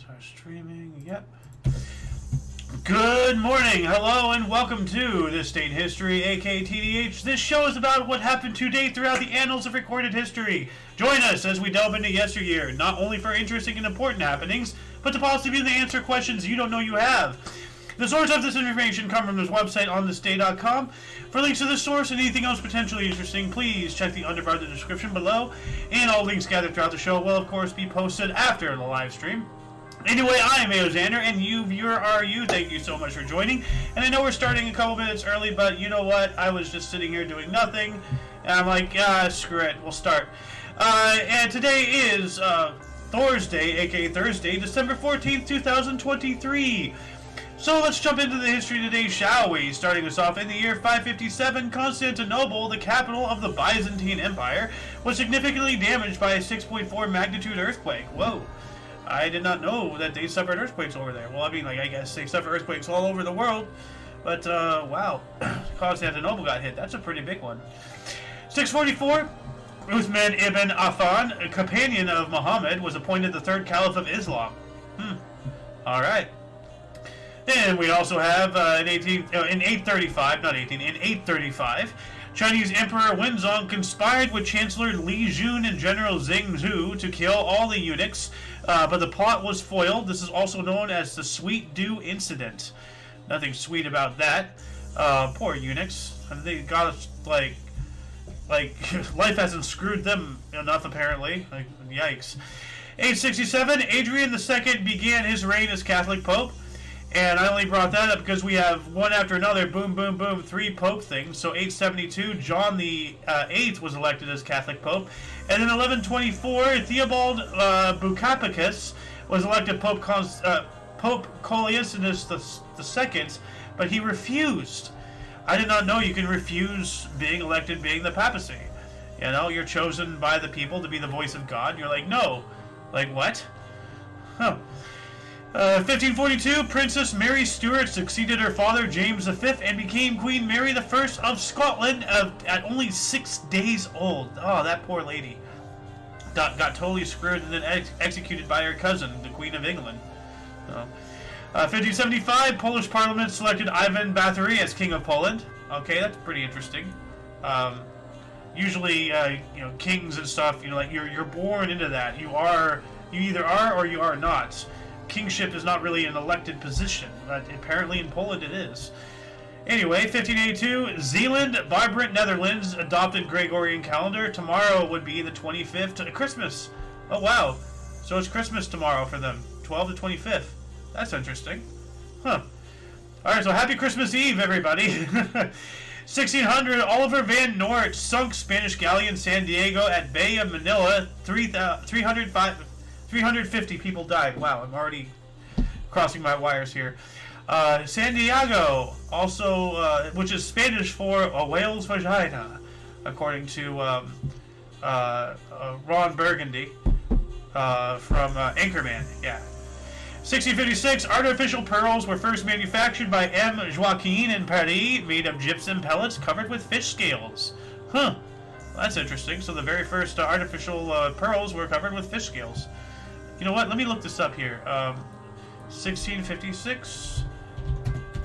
Start streaming. Yep. Good morning, hello, and welcome to This Day in History, aka TDH. This show is about what happened to date throughout the annals of recorded history. Join us as we delve into yesteryear, not only for interesting and important happenings, but to possibly answer questions you don't know you have. The source of this information comes from this website on thisday.com. For links to this source and anything else potentially interesting, please check the underbar of the description below, and all links gathered throughout the show will, of course, be posted after the live stream. Anyway, I am Xander, and you, viewer, are you. Thank you so much for joining. And I know we're starting a couple minutes early, but you know what? I was just sitting here doing nothing, and I'm like, screw it, we'll start. And today is Thursday, aka Thursday, December 14th, 2023. So let's jump into the history today, shall we? Starting us off in the year 557, Constantinople, the capital of the Byzantine Empire, was significantly damaged by a 6.4 magnitude earthquake. Whoa. I did not know that they suffered earthquakes over there. Well, I mean, like, I guess they suffer earthquakes all over the world. But, wow. Constantinople got hit. That's a pretty big one. 644, Uthman ibn Affan, a companion of Muhammad, was appointed the third caliph of Islam. Alright. Then we also have, in 835, Chinese Emperor Wenzong conspired with Chancellor Li Jun and General Zheng Zhu to kill all the eunuchs, but the plot was foiled. This is also known as the Sweet Dew Incident. Nothing sweet about that. Poor eunuchs. They got, like, life hasn't screwed them enough, apparently. Like, yikes. 867, Adrian II began his reign as Catholic Pope. And I only brought that up because we have one after another, boom, boom, boom, 3 Pope things. So 872, John the 8th was elected as Catholic Pope. And then 1124, Theobald Bucapicus was elected Pope Coelianus II, but he refused. I did not know you can refuse being elected, being the papacy. You know, you're chosen by the people to be the voice of God. You're like, no. Like, what? Huh. 1542, Princess Mary Stuart succeeded her father James V and became Queen Mary I of Scotland at only 6 days old. Oh, that poor lady. Got totally screwed and then executed by her cousin, the Queen of England. 1575, Polish Parliament selected Ivan Bathory as King of Poland. Okay, that's pretty interesting. Usually, you know, kings and stuff, you know, like you're born into that. You either are or you are not. Kingship is not really an elected position, but apparently in Poland it is. Anyway, 1582, Zeeland, Vibrant Netherlands adopted Gregorian calendar. Tomorrow would be the 25th, Christmas. Oh wow, so it's Christmas tomorrow for them, 12 to 25th. That's interesting. Huh. Alright, so happy Christmas Eve, everybody. 1600, Oliver Van Noort sunk Spanish galleon San Diego at Bay of Manila. 350 people died. Wow, I'm already crossing my wires here. San Diego, also, which is Spanish for a whale's vagina, according to Ron Burgundy from Anchorman. Yeah. 1656, artificial pearls were first manufactured by M. Joaquin in Paris, made of gypsum pellets covered with fish scales. Huh. That's interesting. So the very first artificial pearls were covered with fish scales. You know what? Let me look this up here. 1656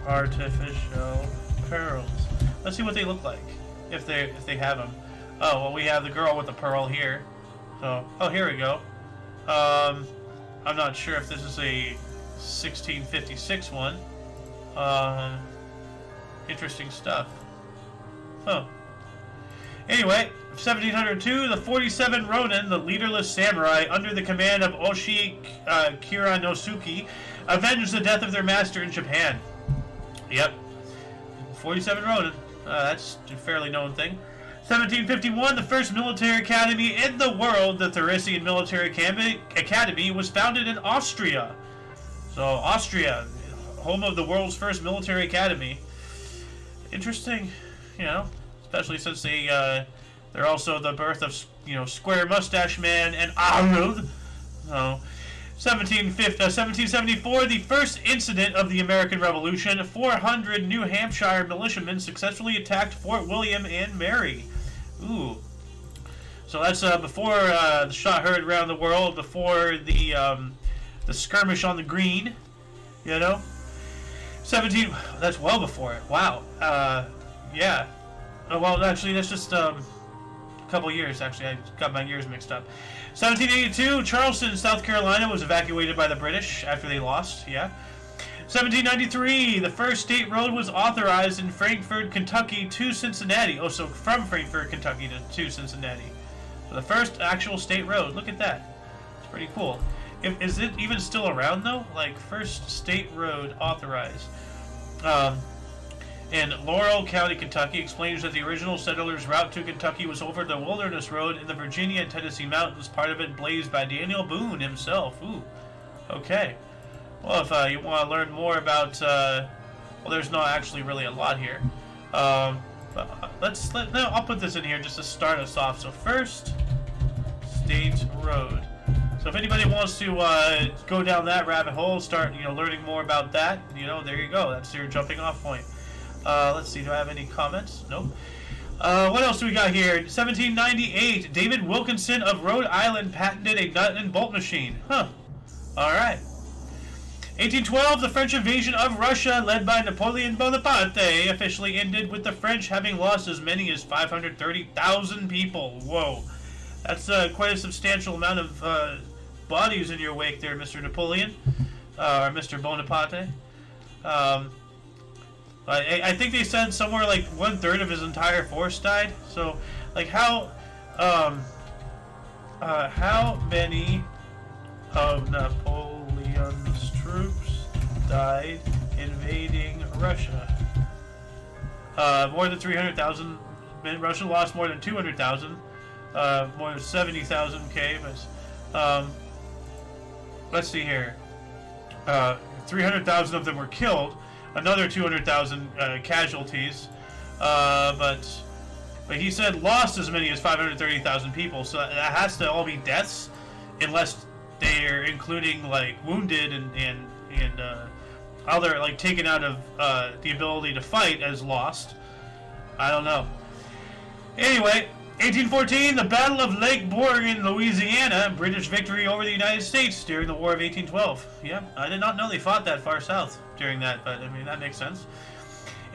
artificial pearls. Let's see what they look like, if they have them. Oh, well, we have the girl with the pearl here. So, oh, here we go. I'm not sure if this is a 1656 one. Interesting stuff. Huh. Anyway, 1702, the 47 Ronin, the leaderless samurai, under the command of Oshi Kuranosuke, avenged the death of their master in Japan. Yep. 47 Ronin. That's a fairly known thing. 1751, the first military academy in the world, the Theresian Military Academy, was founded in Austria. So, Austria, home of the world's first military academy. Interesting, you know. Especially since they're also the birth of, you know, Square Mustache Man and Arnold. So, 1774, the first incident of the American Revolution. 400 New Hampshire militiamen successfully attacked Fort William and Mary. Ooh. So that's before the shot heard around the world, before the the skirmish on the green, you know. 17, that's well before it. Wow. Yeah. Well, actually, that's just a couple years, actually. I got my years mixed up. 1782, Charleston, South Carolina was evacuated by the British after they lost, yeah. 1793, the first state road was authorized in Frankfort, Kentucky to Cincinnati. Oh, so from Frankfort, Kentucky to Cincinnati. So the first actual state road. Look at that. It's pretty cool. Is it even still around, though? Like, first state road authorized. In Laurel County, Kentucky, explains that the original settlers' route to Kentucky was over the Wilderness Road in the Virginia and Tennessee mountains, part of it blazed by Daniel Boone himself. Ooh, okay. Well, if you want to learn more about, well, there's not actually really a lot here. But no, I'll put this in here just to start us off. So first state road. So if anybody wants to go down that rabbit hole, start learning more about that, there you go. That's your jumping off point. Let's see. Do I have any comments? Nope. What else do we got here? 1798, David Wilkinson of Rhode Island patented a nut and bolt machine. Huh. All right. 1812, the French invasion of Russia, led by Napoleon Bonaparte, officially ended with the French having lost as many as 530,000 people. Whoa. That's quite a substantial amount of bodies in your wake there, Mr. Napoleon, or Mr. Bonaparte. I think they said somewhere like 1/3 of his entire force died. So, like, how many of Napoleon's troops died invading Russia? More than 300,000. Russia lost more than 200,000. More than 70,000. Okay, but let's see here. 300,000 of them were killed. Another 200,000 casualties, but he said lost as many as 530,000 people. So that has to all be deaths, unless they're including like wounded and other like taken out of the ability to fight as lost. I don't know. Anyway, 1814, the Battle of Lake Borgne, Louisiana, British victory over the United States during the War of 1812. Yeah, I did not know they fought that far south during that, but I mean, that makes sense.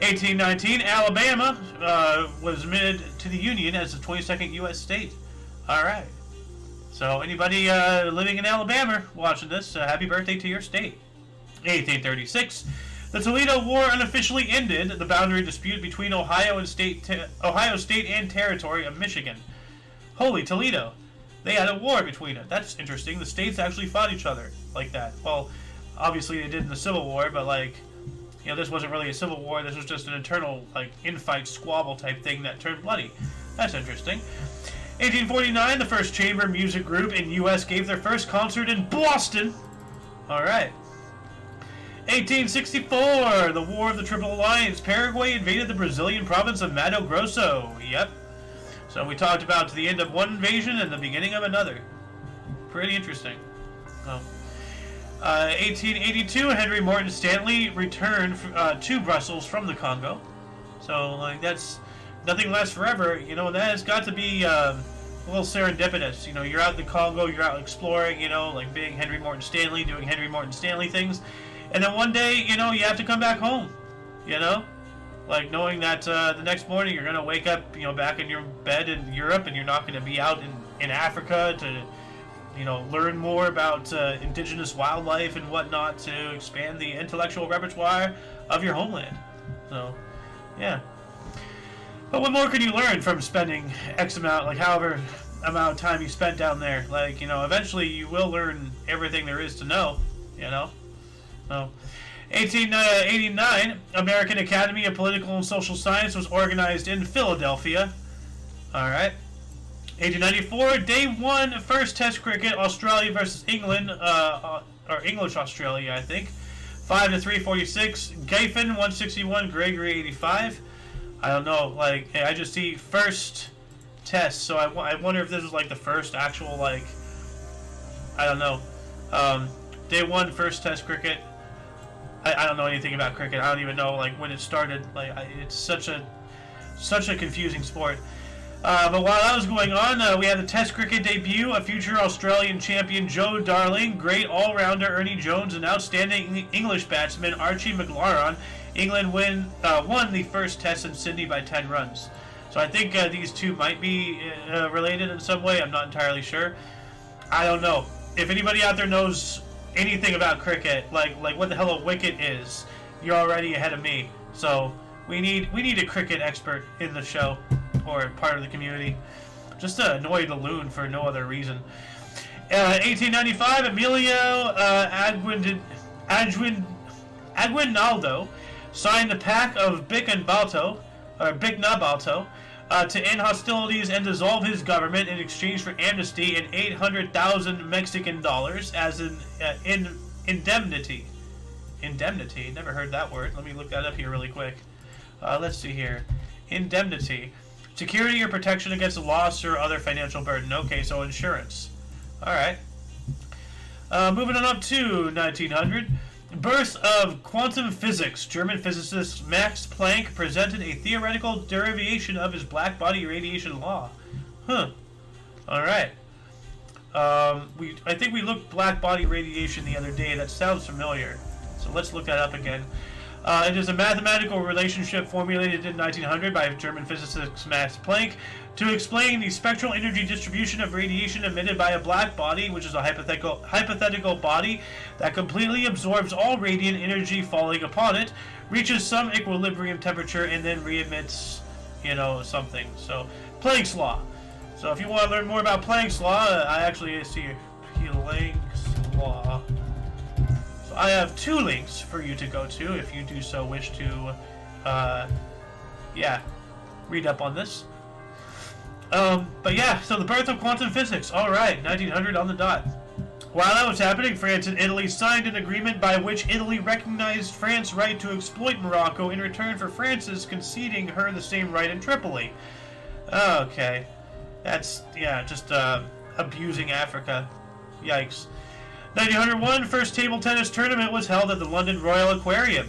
1819, Alabama was admitted to the Union as the 22nd U.S. state. All right. So anybody living in Alabama watching this, happy birthday to your state. 1836, the Toledo War unofficially ended the boundary dispute between Ohio State and Territory of Michigan. Holy Toledo. They had a war between it. That's interesting. The states actually fought each other like that. Well, obviously they did in the Civil War, but like, this wasn't really a civil war. This was just an internal like infight squabble type thing that turned bloody. That's interesting. 1849, the first chamber music group in U.S. gave their first concert in Boston. All right. 1864, the War of the Triple Alliance. Paraguay invaded the Brazilian province of Mato Grosso. Yep. So we talked about the end of one invasion and the beginning of another. Pretty interesting. 1882, Henry Morton Stanley returned to Brussels from the Congo. So, like, that's nothing lasts forever. That has got to be a little serendipitous. You're out in the Congo, you're out exploring, like being Henry Morton Stanley, doing Henry Morton Stanley things. And then one day, you have to come back home, like knowing that the next morning you're going to wake up, back in your bed in Europe, and you're not going to be out in Africa to, learn more about indigenous wildlife and whatnot to expand the intellectual repertoire of your homeland. So, yeah. But what more could you learn from spending X amount, like however amount of time you spent down there? Like, eventually you will learn everything there is to know, So, 1889, American Academy of Political and Social Science was organized in Philadelphia. All right. 1894, Day 1, first Test cricket, Australia versus England, or English-Australia, I think. 5-3, 46. Giffen, 161. Gregory, 85. I don't know. Like, I just see first Test, so I wonder if this was like the first actual, like, I don't know. Day 1, first Test cricket. I don't know anything about cricket. I don't even know like when it started. Like it's such a confusing sport. But while that was going on, we had the Test cricket debut, a future Australian champion Joe Darling, great all-rounder Ernie Jones, and outstanding English batsman Archie McLaren. England won the first Test in Sydney by 10 runs. So I think these two might be related in some way. I'm not entirely sure. I don't know. If anybody out there knows anything about cricket, like what the hell a wicket is, you're already ahead of me. So we need a cricket expert in the show, or part of the community, just to annoy the loon for no other reason. 1895, Emilio Aguinaldo signed the Pact of Bicnabalto, to end hostilities and dissolve his government in exchange for amnesty and 800,000 Mexican dollars as an indemnity. Indemnity? Never heard that word. Let me look that up here really quick. Let's see here. Indemnity. Security or protection against a loss or other financial burden. Okay, so insurance. Alright. Moving on up to 1900. Birth of quantum physics. German physicist Max Planck presented a theoretical derivation of his black body radiation law. Huh. Alright. I think we looked black body radiation the other day. That sounds familiar. So let's look that up again. It is a mathematical relationship formulated in 1900 by German physicist Max Planck to explain the spectral energy distribution of radiation emitted by a black body, which is a hypothetical body that completely absorbs all radiant energy falling upon it, reaches some equilibrium temperature, and then re-emits, something. So, Planck's law. So if you want to learn more about Planck's law, I actually see Planck's law. I have two links for you to go to if you do so wish to, read up on this. But yeah, so the birth of quantum physics. Alright, 1900 on the dot. While that was happening, France and Italy signed an agreement by which Italy recognized France's right to exploit Morocco in return for France's conceding her the same right in Tripoli. Okay. That's, just abusing Africa. Yikes. 1901, first table tennis tournament was held at the London Royal Aquarium.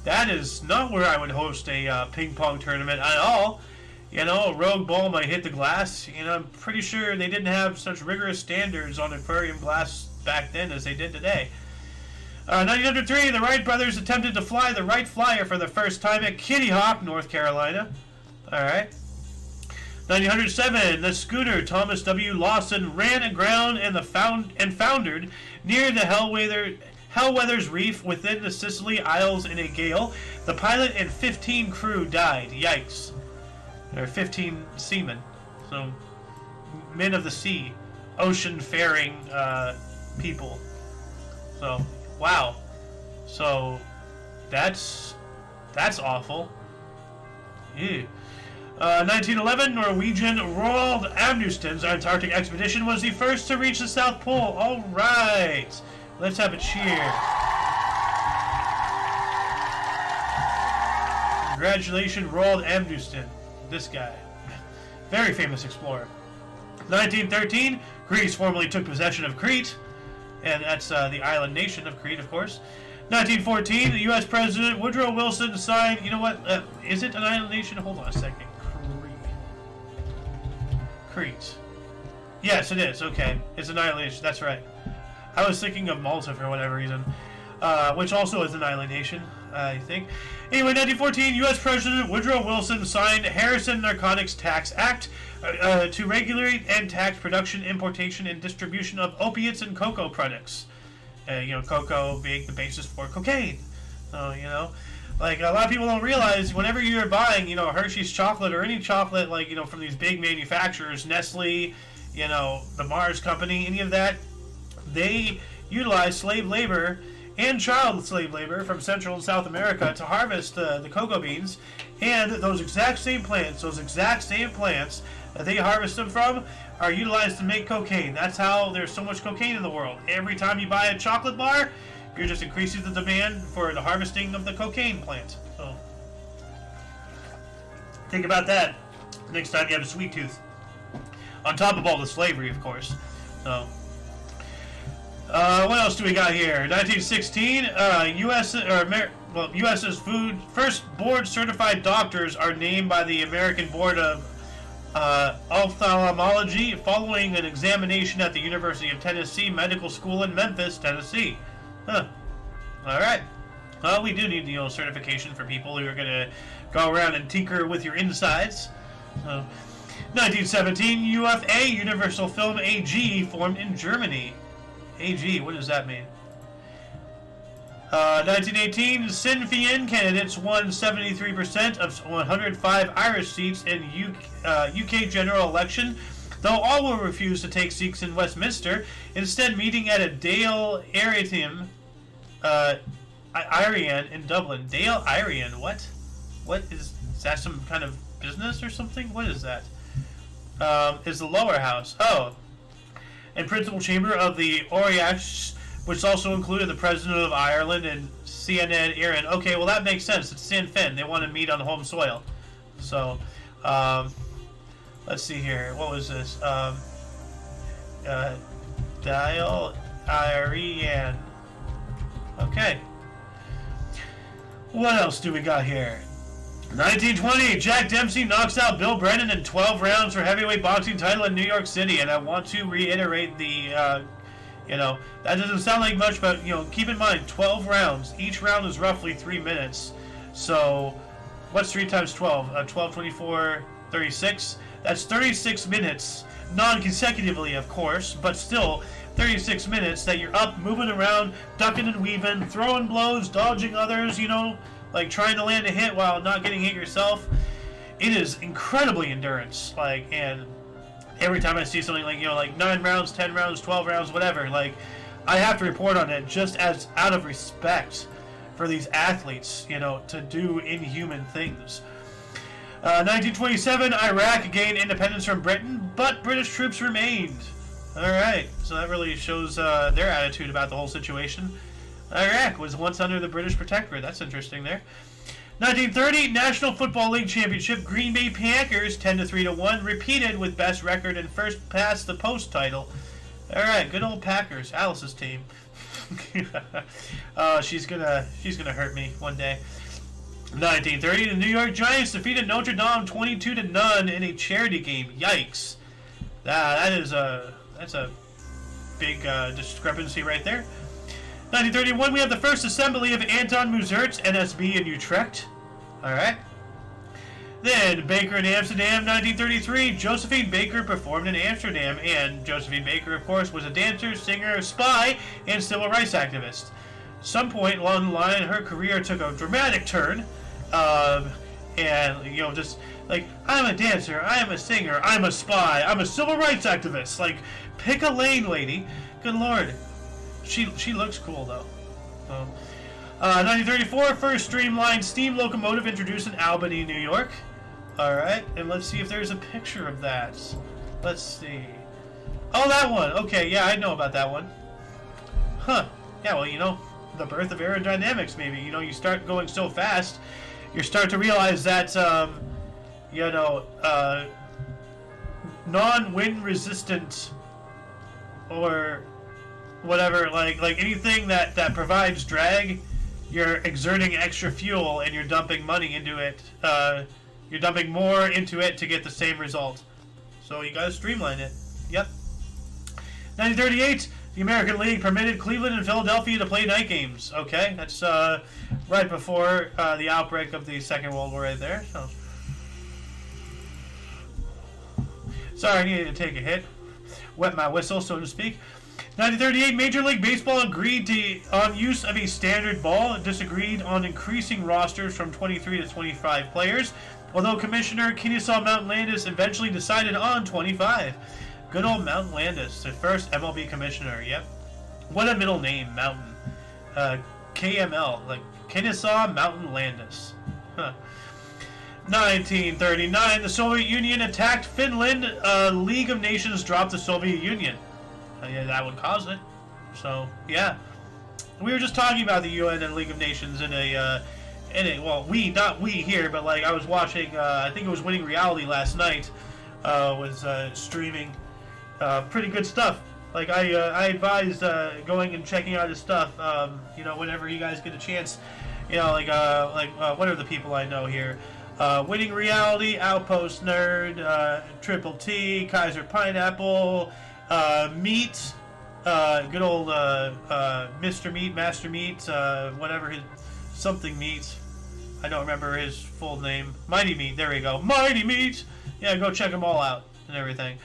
That is not where I would host a ping pong tournament at all. A rogue ball might hit the glass. I'm pretty sure they didn't have such rigorous standards on aquarium glass back then as they did today. 1903, the Wright brothers attempted to fly the Wright Flyer for the first time at Kitty Hawk, North Carolina. Alright. 1907, the schooner Thomas W. Lawson ran aground and foundered near the Hellweather's Reef within the Sicily Isles in a gale. The pilot and 15 crew died. Yikes. There are 15 seamen. So, men of the sea. Ocean-faring people. So, wow. So, that's awful. Ew. 1911, Norwegian Roald Amundsen's Antarctic expedition was the first to reach the South Pole. All right, let's have a cheer. Congratulations, Roald Amundsen. This guy, very famous explorer. 1913, Greece formally took possession of Crete, and that's the island nation of Crete, of course. 1914, the U.S. President Woodrow Wilson signed. You know what? Is it an island nation? Hold on a second. Crete. Yes, it is. Okay. It's an island nation. That's right. I was thinking of Malta for whatever reason. Which also is an island nation, I think. Anyway, 1914, U.S. President Woodrow Wilson signed Harrison Narcotics Tax Act to regulate and tax production, importation, and distribution of opiates and cocoa products. Cocoa being the basis for cocaine. So, like, a lot of people don't realize whenever you're buying, Hershey's chocolate or any chocolate, like, from these big manufacturers, Nestle, the Mars Company, any of that, they utilize slave labor and child slave labor from Central and South America to harvest the cocoa beans, and those exact same plants that they harvest them from are utilized to make cocaine. That's how there's so much cocaine in the world. Every time you buy a chocolate bar, you're just increasing the demand for the harvesting of the cocaine plant. So, think about that next time you have a sweet tooth. On top of all the slavery, of course. So, what else do we got here? 1916, US's first board-certified doctors are named by the American Board of Ophthalmology following an examination at the University of Tennessee Medical School in Memphis, Tennessee. Huh. Alright. Well, we do need, certification for people who are going to go around and tinker with your insides. 1917, UFA, Universal Film AG, formed in Germany. AG, what does that mean? 1918, Sinn Féin candidates won 73% of 105 Irish seats in UK general election, though all were refused to take seats in Westminster, instead meeting at a Dale Arian in Dublin. Dale Arian, what? What is that? Some kind of business or something? What is that? Is the lower house. Oh. And principal chamber of the Oriash, which also included the President of Ireland and CNN Erin. Okay, well that makes sense. It's Sinn Féin. They want to meet on home soil. So, let's see here. What was this? Dial Ariane. Okay. What else do we got here? 1920, Jack Dempsey knocks out Bill Brennan in 12 rounds for heavyweight boxing title in New York City. And I want to reiterate the... that doesn't sound like much, but, keep in mind, 12 rounds. Each round is roughly 3 minutes. So, what's 3 times 12? 12, 24, 36? That's 36 minutes, non-consecutively, of course, but still 36 minutes that you're up, moving around, ducking and weaving, throwing blows, dodging others, like trying to land a hit while not getting hit yourself. It is incredibly endurance, and every time I see something like 9 rounds, 10 rounds, 12 rounds, whatever, I have to report on it just as out of respect for these athletes, to do inhuman things. 1927, Iraq gained independence from Britain, but British troops remained. Alright, so that really shows their attitude about the whole situation. Iraq was once under the British protectorate. That's interesting there. 1930, National Football League Championship, Green Bay Packers 10-3-1, repeated with best record and first past the post title. Alright, good old Packers, Alice's team. She's gonna hurt me one day. 1930, the New York Giants defeated Notre Dame 22-0 in a charity game. Yikes. That's a big discrepancy right there. 1931, we have the first assembly of Anton Musert's NSB in Utrecht. Alright. Then, Baker in Amsterdam, 1933. Josephine Baker performed in Amsterdam. And Josephine Baker, of course, was a dancer, singer, spy, and civil rights activist. At some point along the line, her career took a dramatic turn. Just like, I'm a dancer, I am a singer, I'm a spy, I'm a civil rights activist. Pick a lane, lady. Good lord. She looks cool, though. 1934, first streamlined steam locomotive introduced in Albany, New York. Alright, and let's see if there's a picture of that. Let's see. Oh, that one. Okay, yeah, I know about that one. Huh. Yeah, well, the birth of aerodynamics, maybe. You start going so fast, you start to realize that, non-wind resistant or whatever, like anything that provides drag, you're exerting extra fuel and you're dumping money into it. You're dumping more into it to get the same result. So you gotta streamline it. Yep. 1938, the American League permitted Cleveland and Philadelphia to play night games. Okay, that's right before the outbreak of the Second World War right there. So. Sorry, I needed to take a hit. Wet my whistle, so to speak. 1938, Major League Baseball agreed on use of a standard ball, disagreed on increasing rosters from 23 to 25 players, although Commissioner Kennesaw Mountain Landis eventually decided on 25. Good old Mountain Landis, the first MLB commissioner, yep. What a middle name, Mountain. KML, like Kennesaw Mountain Landis. Huh. 1939, the Soviet Union attacked Finland. League of Nations dropped the Soviet Union. Yeah, that would cause it. So, yeah. We were just talking about the UN and League of Nations in a well, not we here, but I was watching, I think it was Winning Reality last night, was streaming pretty good stuff. I advise going and checking out his stuff, whenever you guys get a chance. What are the people I know here? Winning Reality, Outpost Nerd, Triple T, Kaiser Pineapple, Meat, good old Mr. Meat, Master Meat, whatever his something Meat. I don't remember his full name. Mighty Meat, there we go. Mighty Meat! Yeah, go check them all out and everything.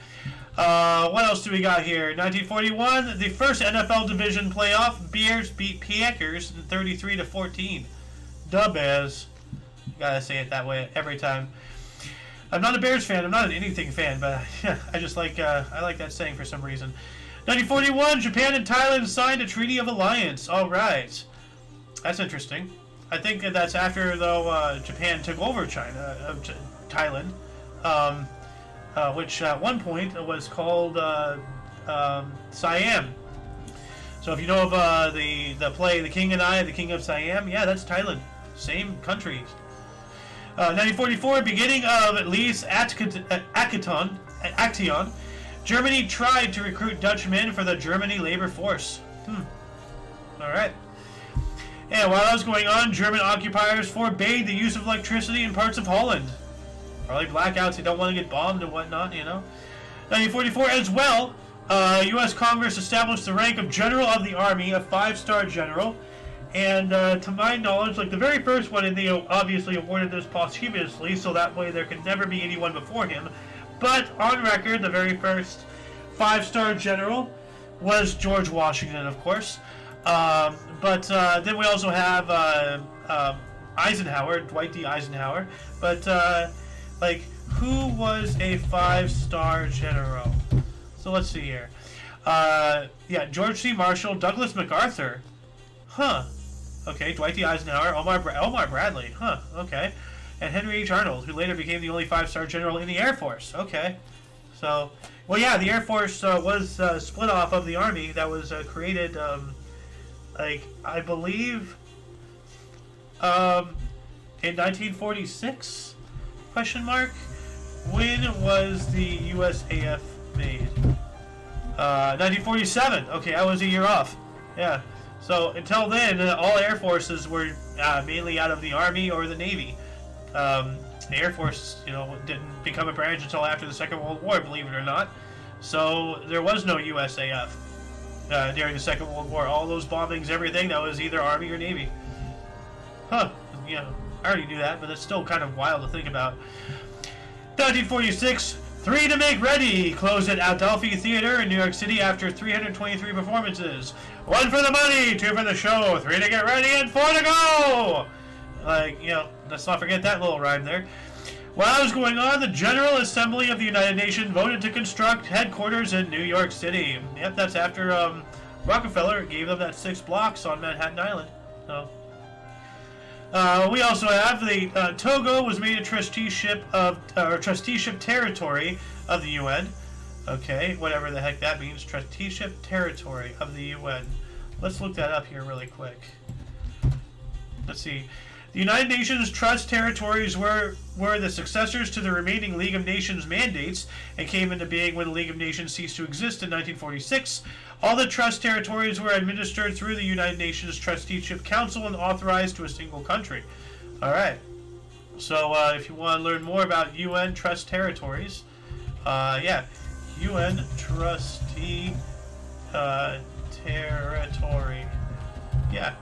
What else do we got here? 1941, the first NFL division playoff. Bears beat Packers 33-14. Dub Bears. Gotta say it that way every time. I'm not a Bears fan. I'm not an anything fan, but I just like I like that saying for some reason. 1941, Japan and Thailand signed a treaty of alliance. All right, that's interesting. I think that's after though Japan took over Thailand, which at one point was called Siam. So if you know of the play The King and I, The King of Siam, yeah, that's Thailand. Same country. 1944, beginning of at least Action, Germany tried to recruit Dutch men for the Germany labor force. All right. And while that was going on, German occupiers forbade the use of electricity in parts of Holland. Probably blackouts, they don't want to get bombed and whatnot, you know. 1944 as well, U.S. Congress established the rank of General of the Army, a 5-star general. And to my knowledge, like the very first one, and they obviously awarded this posthumously, so that way there could never be anyone before him. But on record, the very first 5-star general was George Washington, of course. But then we also have Eisenhower, Dwight D. Eisenhower. But like, who was a 5-star general? So let's see here. Yeah, George C. Marshall, Douglas MacArthur. Huh. Okay, Dwight D. Eisenhower, Omar Bradley. Huh. Okay. And Henry H. Arnold, who later became the only 5-star general in the Air Force. Okay. So, well, yeah, the Air Force was split off of the Army. That was created, like, I believe, in 1946? Question mark. When was the USAF made? 1947. Okay, I was a year off. Yeah. So until then, all Air Forces were mainly out of the Army or the Navy. The Air Force, you know, didn't become a branch until after the Second World War, believe it or not. So there was no USAF during the Second World War. All those bombings, everything, that was either Army or Navy. Huh. You know, I already knew that, but it's still kind of wild to think about. 1946, Three to Make Ready closed at Adelphi Theater in New York City after 323 performances. 1 for the money, 2 for the show, 3 to get ready, and 4 to go! Like, you know, let's not forget that little rhyme there. While that was going on, the General Assembly of the United Nations voted to construct headquarters in New York City. Yep, that's after Rockefeller gave them that 6 blocks on Manhattan Island. So, we also have the Togo was made a trusteeship territory of the UN. Okay, whatever the heck that means, trusteeship territory of the UN. Let's look that up here really quick. Let's see. The United Nations Trust Territories were the successors to the remaining League of Nations mandates and came into being when the League of Nations ceased to exist in 1946. All the trust territories were administered through the United Nations Trusteeship Council and authorized to a single country. All right. So if you want to learn more about UN Trust Territories, yeah, UN Trustee Territory. Yeah.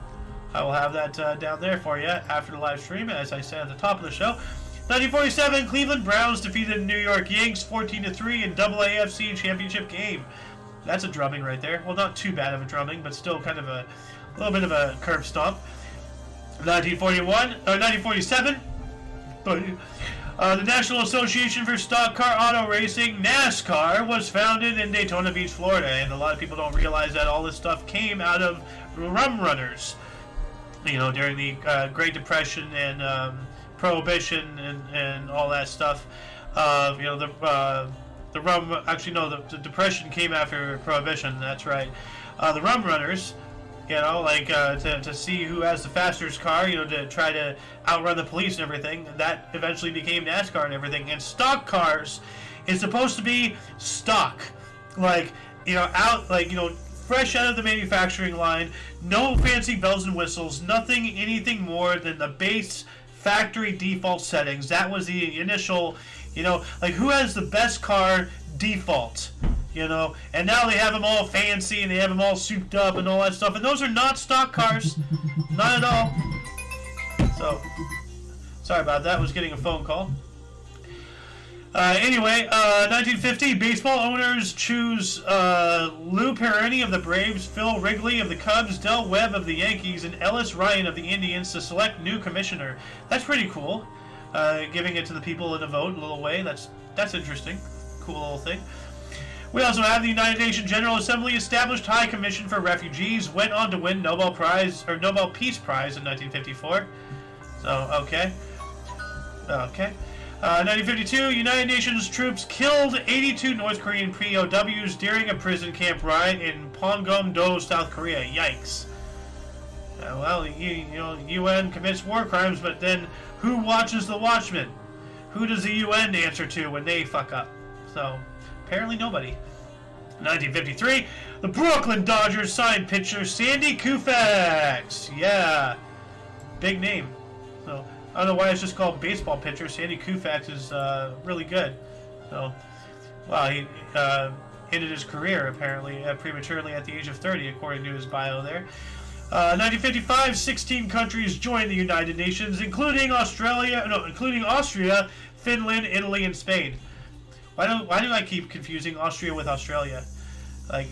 I will have that down there for you after the live stream, as I said at the top of the show. 1947, Cleveland Browns defeated New York Yanks 14-3 in AAFC championship game. That's a drumming right there. Well, not too bad of a drumming, but still kind of a little bit of a curb stomp. 1947, the National Association for Stock Car Auto Racing, NASCAR, was founded in Daytona Beach, Florida, and a lot of people don't realize that all this stuff came out of rum runners. You know, during the Great Depression and Prohibition and all that stuff. You know, the rum, actually no, the Depression came after Prohibition, that's right. The rum runners, you know, like to see who has the fastest car, you know, to try to outrun the police and everything. That eventually became NASCAR and everything. And stock cars is supposed to be stock. Like, you know, fresh out of the manufacturing line, no fancy bells and whistles, anything more than the base factory default settings. That was the initial, like who has the best car default, and now they have them all fancy and they have them all souped up and all that stuff, and those are not stock cars. Not at all. So, sorry about that. I was getting a phone call. Anyway, 1950, baseball owners choose Lou Perrini of the Braves, Phil Wrigley of the Cubs, Del Webb of the Yankees, and Ellis Ryan of the Indians to select new commissioner. That's pretty cool. Giving it to the people in a vote in a little way. That's interesting. Cool little thing. We also have the United Nations General Assembly established High Commission for Refugees, went on to win Nobel Peace Prize in 1954. So, okay. 1952, United Nations troops killed 82 North Korean POWs during a prison camp riot in Pongum-do, South Korea. Yikes. UN commits war crimes, but then who watches the Watchmen? Who does the UN answer to when they fuck up? So, apparently nobody. 1953, the Brooklyn Dodgers signed pitcher Sandy Koufax. Yeah. Big name. So, I don't know why it's just called baseball pitcher. Sandy Koufax is really good. So, well, he ended his career apparently prematurely at the age of 30, according to his bio there. 1955, 16 countries joined the United Nations, including Austria, Finland, Italy, and Spain. Why do I keep confusing Austria with Australia? Like,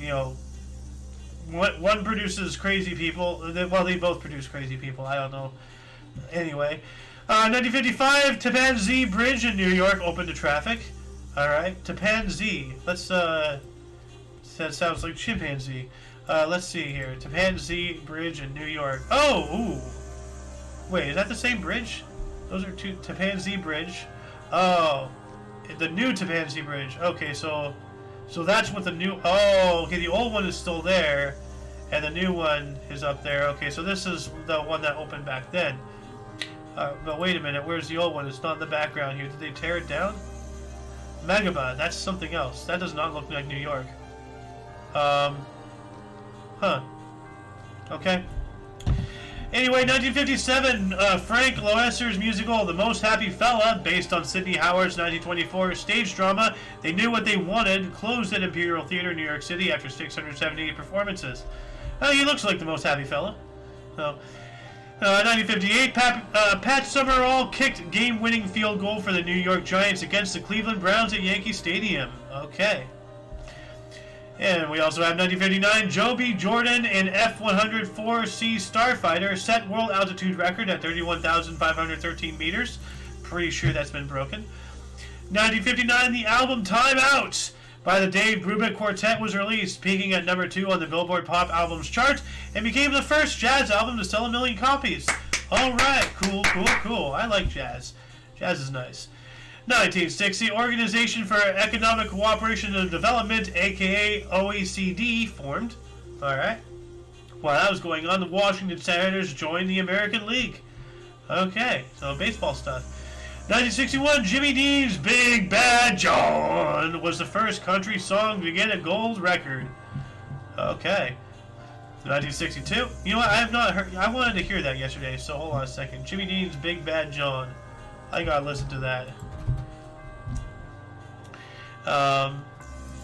one produces crazy people. Well, they both produce crazy people. I don't know. Anyway. 1955, Tapan Z Bridge in New York opened to traffic. Alright, Tapan Z. Let's, that sounds like chimpanzee. Let's see here. Tapan Z Bridge in New York. Oh, ooh. Wait, is that the same bridge? Those are two. Tapan Z Bridge. Oh, the new Tapan Z Bridge. Okay, so that's what the new. Oh, okay. The old one is still there, and the new one is up there. Okay, so this is the one that opened back then. But wait a minute. Where's the old one? It's not in the background here. Did they tear it down? Megabah. That's something else. That does not look like New York. Huh. Okay. Anyway, 1957, Frank Loesser's musical The Most Happy Fella, based on Sidney Howard's 1924 stage drama They Knew What They Wanted, closed at Imperial Theater, New York City after 678 performances. He looks like the most happy fella. So, 1958, Pat Summerall kicked game-winning field goal for the New York Giants against the Cleveland Browns at Yankee Stadium. Okay. And we also have 1959, Joe B. Jordan in F-104C Starfighter set world altitude record at 31,513 meters. Pretty sure that's been broken. 1959, the album Time Out by the Dave Brubeck Quartet was released, peaking at number 2 on the Billboard Pop Albums chart, and became the first jazz album to sell 1 million copies. Alright, cool. I like jazz. Jazz is nice. 1960, Organization for Economic Cooperation and Development, aka OECD, formed. Alright. While that was going on, the Washington Senators joined the American League. Okay, so baseball stuff. 1961, Jimmy Dean's Big Bad John was the first country song to get a gold record. Okay. 1962. You know what? I have not heard. I wanted to hear that yesterday, so hold on a second. Jimmy Dean's Big Bad John. I gotta listen to that.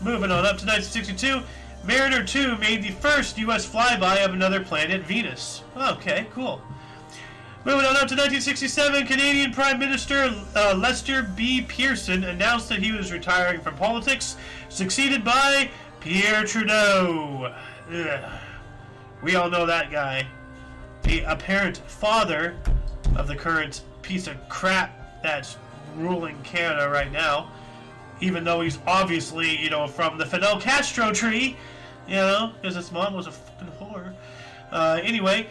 Moving on up to 1962, Mariner 2 made the first U.S. flyby of another planet, Venus. Okay, cool. Moving on up to 1967, Canadian Prime Minister Lester B. Pearson announced that he was retiring from politics, succeeded by Pierre Trudeau. Ugh. We all know that guy. The apparent father of the current piece of crap that's ruling Canada right now. Even though he's obviously, from the Fidel Castro tree, because his mom was a fucking whore. Anyway,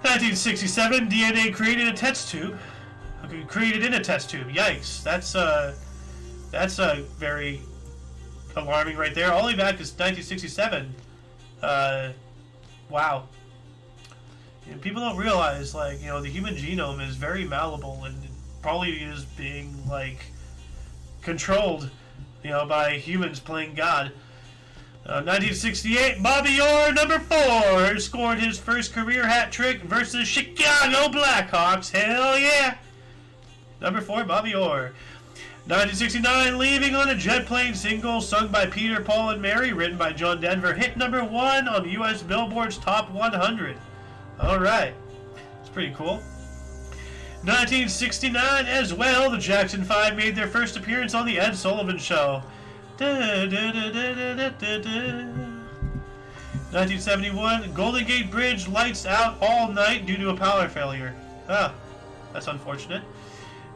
1967, DNA created a test tube. Created in a test tube. Yikes. That's very alarming right there. All the way back to 1967. Wow. People don't realize, the human genome is very malleable and probably is being, controlled, by humans playing God. 1968, Bobby Orr, number 4, scored his first career hat trick versus Chicago Blackhawks. Hell yeah! Number 4, Bobby Orr. 1969, Leaving on a Jet Plane single sung by Peter, Paul, and Mary, written by John Denver, hit number 1 on U.S. Billboard's Top 100. Alright. It's pretty cool. 1969 as well, the Jackson 5 made their first appearance on The Ed Sullivan Show. 1971, Golden Gate Bridge lights out all night due to a power failure. Ah, that's unfortunate.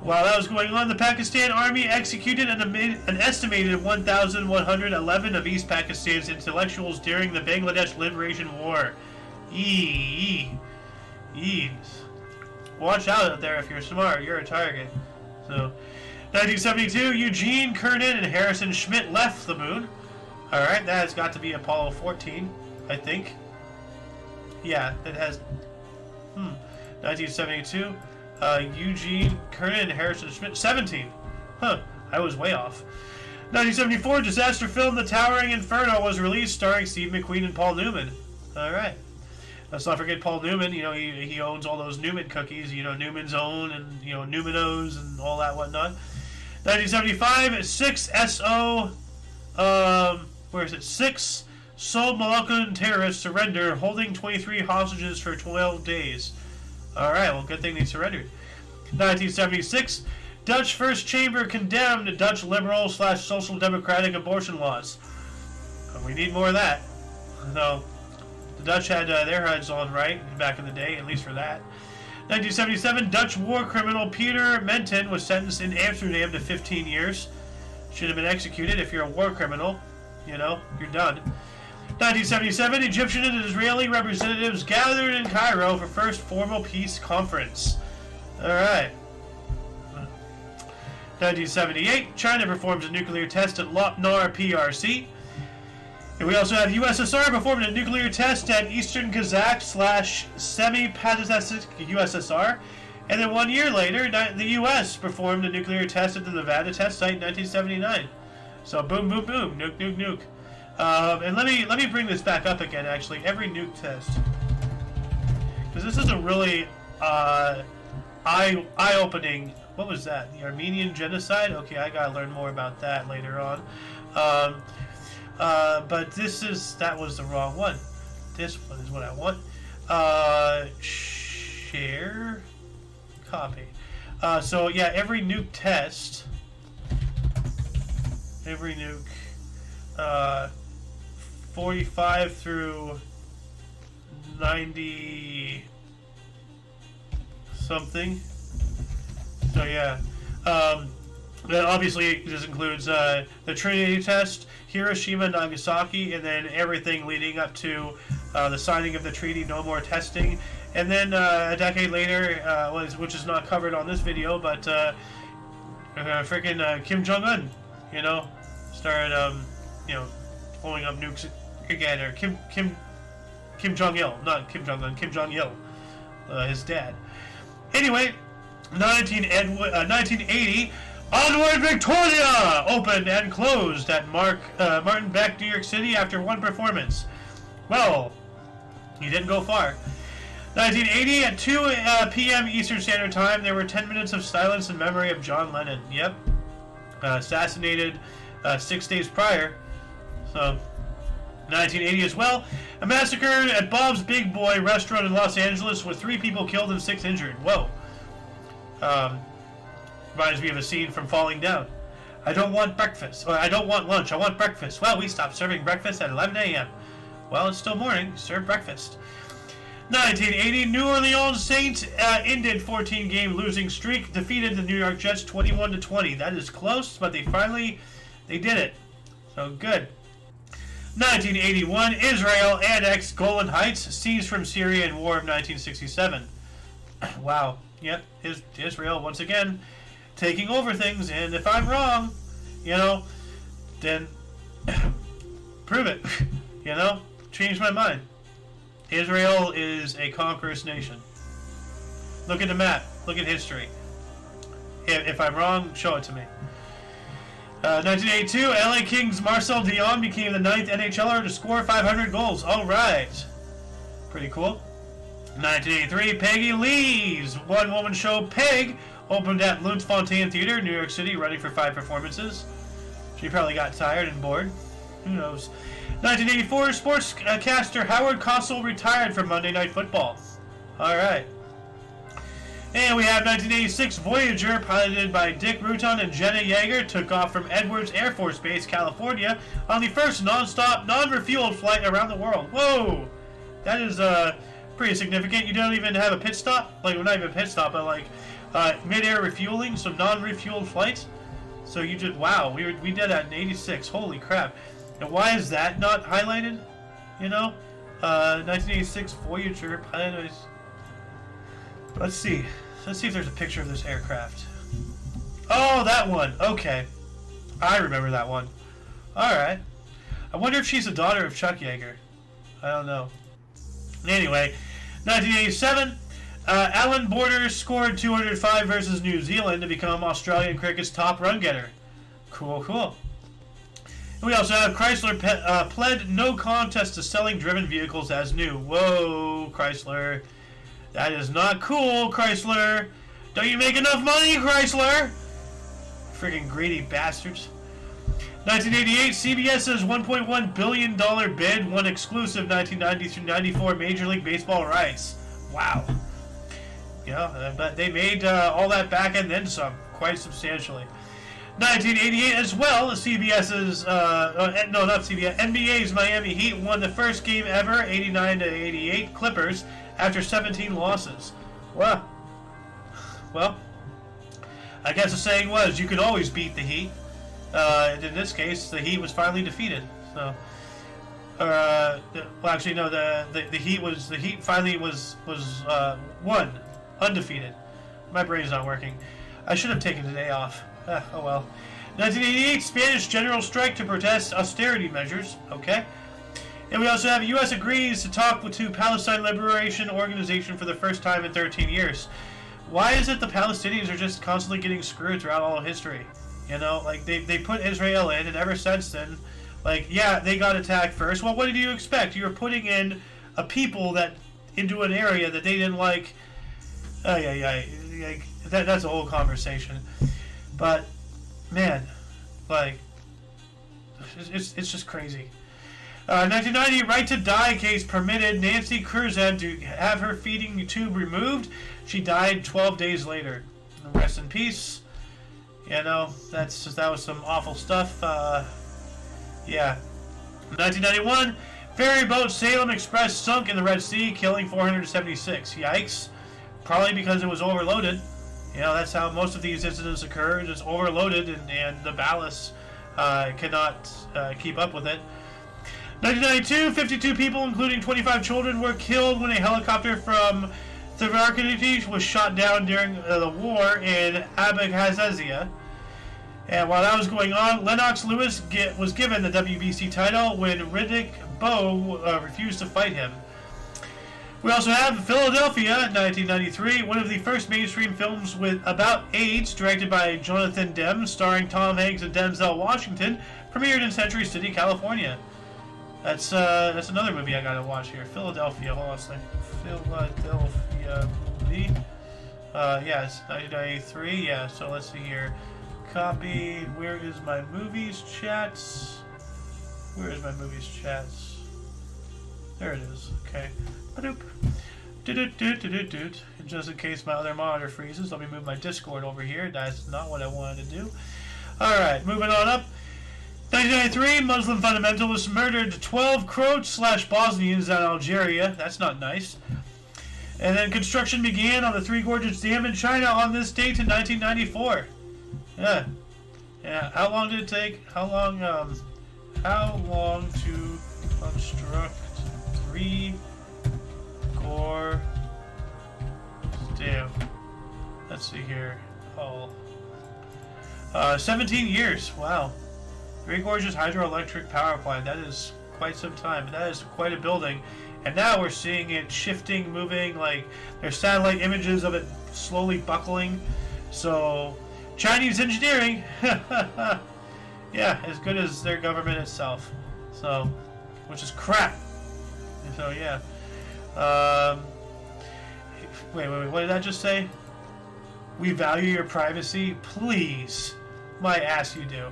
While that was going on, the Pakistan Army executed an estimated 1,111 of East Pakistan's intellectuals during the Bangladesh Liberation War. Ease. Watch out there if you're smart. You're a target. So, 1972, Eugene Cernan and Harrison Schmitt left the moon. Alright, that has got to be Apollo 14, I think. Yeah, it has. 1972, Eugene Cernan and Harrison Schmitt. 17. Huh, I was way off. 1974, disaster film The Towering Inferno was released, starring Steve McQueen and Paul Newman. Alright. Let's not forget Paul Newman. You know, he owns all those Newman cookies. You know, Newman's Own and, you know, Numinos and all that whatnot. 1975, 6SO, where is it? 6 Somalian terrorists surrender, holding 23 hostages for 12 days. Alright, well, good thing they surrendered. 1976, Dutch First Chamber condemned Dutch liberal/social democratic abortion laws. We need more of that. So, the Dutch had their heads on right back in the day, at least for that. 1977, Dutch war criminal Peter Menton was sentenced in Amsterdam to 15 years. Should have been executed if you're a war criminal. You know, you're done. 1977, Egyptian and Israeli representatives gathered in Cairo for first formal peace conference. Alright. 1978, China performs a nuclear test at Lopnar PRC. And we also have USSR performing a nuclear test at Eastern Kazakh / semi-Pacific USSR. And then 1 year later, the US performed a nuclear test at the Nevada test site in 1979. So boom, boom, boom, nuke, nuke, nuke. And let me bring this back up again, actually. Every nuke test. Because this is a really eye-opening... What was that? The Armenian genocide? Okay, I gotta learn more about that later on. But that was the wrong one. This one is what I want. Share, copy. So yeah, every nuke test, every nuke, 45 through 90 something. So yeah, then obviously this includes the Trinity test, Hiroshima, Nagasaki, and then everything leading up to the signing of the treaty, no more testing. And then a decade later, which is not covered on this video, but freaking Kim Jong-un, you know, started, you know, blowing up nukes again, or Kim Jong-il, not Kim Jong-un, Kim Jong-il, his dad. Anyway, 1980. Onward Victoria opened and closed at Martin Beck, New York City after one performance. Well, he didn't go far. 1980, at 2 p.m. Eastern Standard Time, there were 10 minutes of silence in memory of John Lennon. Yep. Assassinated 6 days prior. So, 1980 as well. A massacre at Bob's Big Boy restaurant in Los Angeles with 3 people killed and 6 injured. Whoa. Reminds me of a scene from Falling Down. I don't want breakfast. Or I don't want lunch. I want breakfast. Well, we stopped serving breakfast at 11 a.m. Well, it's still morning. Serve breakfast. 1980, New Orleans Saints ended 14-game losing streak, defeated the New York Jets 21-20. That is close, but they did it. So good. 1981, Israel annexed Golan Heights, seized from Syria in War of 1967. Wow. Yep, Israel once again taking over things, and if I'm wrong, you know, then prove it. You know, change my mind. Israel is a conqueror's nation. Look at the map. Look at history. If I'm wrong, show it to me. 1982, LA Kings Marcel Dion became the 9th NHLer to score 500 goals. All right. Pretty cool. 1983, Peggy Lee's one-woman show Peg Opened at Luntfontein Theater, New York City, running for 5 performances. She probably got tired and bored. Who knows? 1984, sportscaster Howard Cosell retired from Monday Night Football. Alright. And we have 1986, Voyager, piloted by Dick Rutan and Jenna Yeager, took off from Edwards Air Force Base, California, on the first non-stop, non-refueled flight around the world. Whoa! That is pretty significant. You don't even have a pit stop? Like, well, not even a pit stop, but like mid-air refueling, so non-refueled flights. So you just, wow, we did that in 86. Holy crap. And why is that not highlighted? You know? 1986 Voyager piloted. Let's see. Let's see if there's a picture of this aircraft. Oh, that one. Okay. I remember that one. Alright. I wonder if she's the daughter of Chuck Yeager. I don't know. Anyway, 1987, Alan Borders scored 205 versus New Zealand to become Australian cricket's top run getter. Cool, cool. And we also have Chrysler pled no contest to selling driven vehicles as new. Whoa, Chrysler. That is not cool, Chrysler. Don't you make enough money, Chrysler? Friggin' greedy bastards. 1988, CBS's $1.1 billion bid won exclusive 1990 through 94 Major League Baseball rights. Wow. Yeah, but they made all that back and then some, quite substantially. 1988 as well, CBS's, no, not CBS, NBA's Miami Heat won the first game ever, 89-88 Clippers, after 17 losses. Well, I guess the saying was, you could always beat the Heat. In this case, the Heat was finally defeated. So, well, actually, no. The Heat finally was won, undefeated. My brain's not working. I should have taken the day off. Oh well. 1988, Spanish general strike to protest austerity measures. Okay. And we also have U.S. agrees to talk to Palestine Liberation Organization for the first time in 13 years. Why is it the Palestinians are just constantly getting screwed throughout all of history? You know, like, they put Israel in, and ever since then, like, yeah, they got attacked first. Well, what did you expect? You were putting in a people that into an area that they didn't like. That's a whole conversation. But, man, like, it's just crazy. 1990, right to die case permitted Nancy Curzan to have her feeding tube removed. She died 12 days later. Rest in peace. You know, that was some awful stuff. Yeah. 1991, ferry boat Salem Express sunk in the Red Sea, killing 476. Yikes. Probably because it was overloaded. You know, that's how most of these incidents occur. It's overloaded, and the ballast cannot keep up with it. 1992, 52 people, including 25 children, were killed when a helicopter from ThEoD was shot down during the war in Abkhazia. And while that was going on, Lennox Lewis was given the WBC title when Riddick Bowe refused to fight him. We also have Philadelphia, 1993, one of the first mainstream films about AIDS, directed by Jonathan Demme, starring Tom Hanks and Denzel Washington, premiered in Century City, California. That's another movie I gotta watch here. Philadelphia, hold on a second. Philadelphia movie. Yeah, it's 1993. Yeah, so let's see here. Copy. Where is my movies chats? Where is my movies chats? There it is. Okay. Ba-doop. Do-do-do-do-do-do. Just in case my other monitor freezes, let me move my Discord over here. That's not what I wanted to do. Alright, moving on up. 1993, Muslim fundamentalists murdered 12 Croats/Bosnians in Algeria. That's not nice. And then construction began on the Three Gorges Dam in China on this date in 1994. Yeah. How long did it take? How long to construct Three Gorges Dam? Let's see here. 17 years. Wow. Three Gorges Hydroelectric Power Plant. That is quite some time. That is quite a building. And now we're seeing it shifting, moving. Like, there's satellite images of it slowly buckling. So, Chinese engineering. Yeah, as good as their government itself. So, which is crap. So, yeah. Wait. What did I just say? We value your privacy. Please. My ass you do.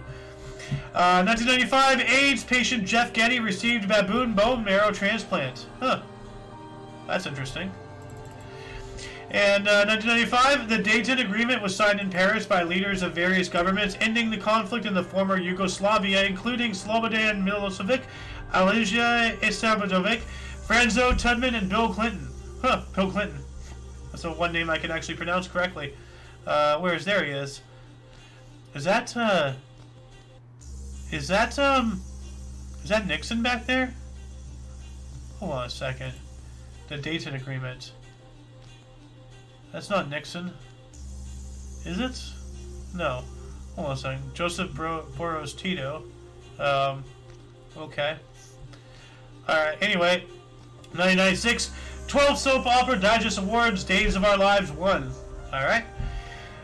1995, AIDS patient Jeff Getty received baboon bone marrow transplant. Huh. That's interesting. And 1995, the Dayton Agreement was signed in Paris by leaders of various governments, ending the conflict in the former Yugoslavia, including Slobodan Milosevic, Alija Istanbulovic, Franzo Tudman, and Bill Clinton. Huh, Bill Clinton. That's the one name I can actually pronounce correctly. There he is. Is that Nixon back there? Hold on a second. The Dayton Agreement. That's not Nixon. Is it? No. Hold on a second. Joseph Boros Tito. Okay. Alright, anyway. 1996. 12 Soap Opera Digest Awards, Days of Our Lives 1. Alright.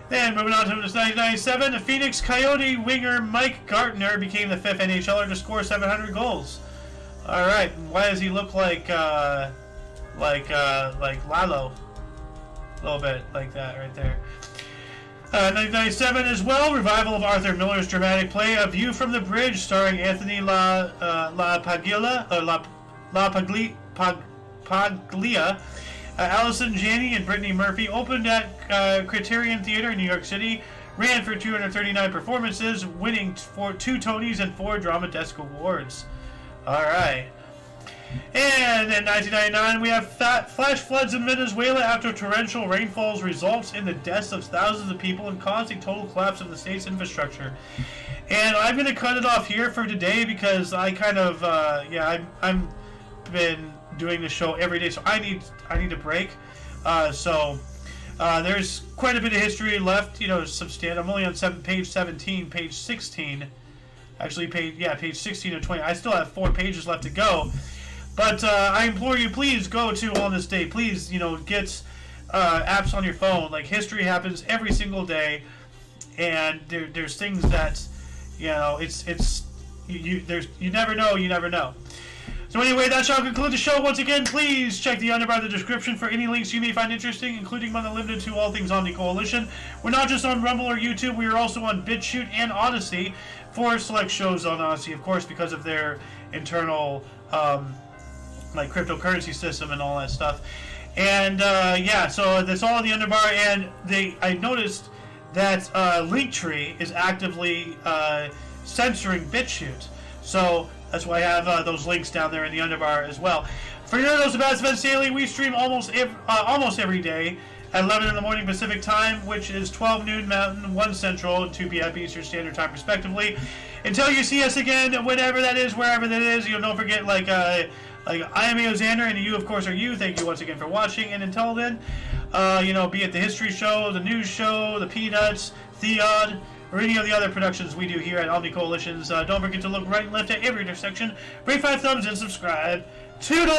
Then, moving on to 1997, the Phoenix Coyote winger Mike Gartner became the 5th NHLer to score 700 goals. Alright, why does he look like Lalo? A little bit like that right there. 1997 as well, revival of Arthur Miller's dramatic play A View from the Bridge, starring Anthony Paglia, Allison Janney, and Brittany Murphy, opened at Criterion Theater in New York City, ran for 239 performances, winning 2 Tonys and 4 Drama Desk Awards. Alright. And in 1999, we have flash floods in Venezuela after torrential rainfalls results in the deaths of thousands of people and causing total collapse of the state's infrastructure. And I'm going to cut it off here for today because I kind of, I'm been doing the show every day, so I need a break. There's quite a bit of history left, substantial. I'm only on page 17, page 16. Actually, page 16 and 20. I still have 4 pages left to go. But I implore you, please go to On This Day. Please, get apps on your phone. Like, history happens every single day, and there's things that, you never know. You never know. So anyway, that shall conclude the show. Once again, please check the underbar of the description for any links you may find interesting, including but not limited to all things Omni Coalition. We're not just on Rumble or YouTube. We are also on BitChute and Odyssey for select shows on Odyssey, of course, because of their internal cryptocurrency system and all that stuff. And so that's all in the underbar. And I noticed that Linktree is actively censoring BitChute. So that's why I have those links down there in the underbar as well. For your knows about events daily, we stream almost every day at 11 in the morning Pacific time, which is 12 noon Mountain, 1 Central, and 2 p.m. Eastern Standard Time, respectively. Until you see us again, whenever that is, wherever that is, don't forget, I am Xander, and you, of course, are you. Thank you once again for watching, and until then, be it the History Show, the News Show, the Peanuts, ThEoD, or any of the other productions we do here at Omni Coalitions, don't forget to look right and left at every intersection, rate 5 thumbs, and subscribe. Toodles!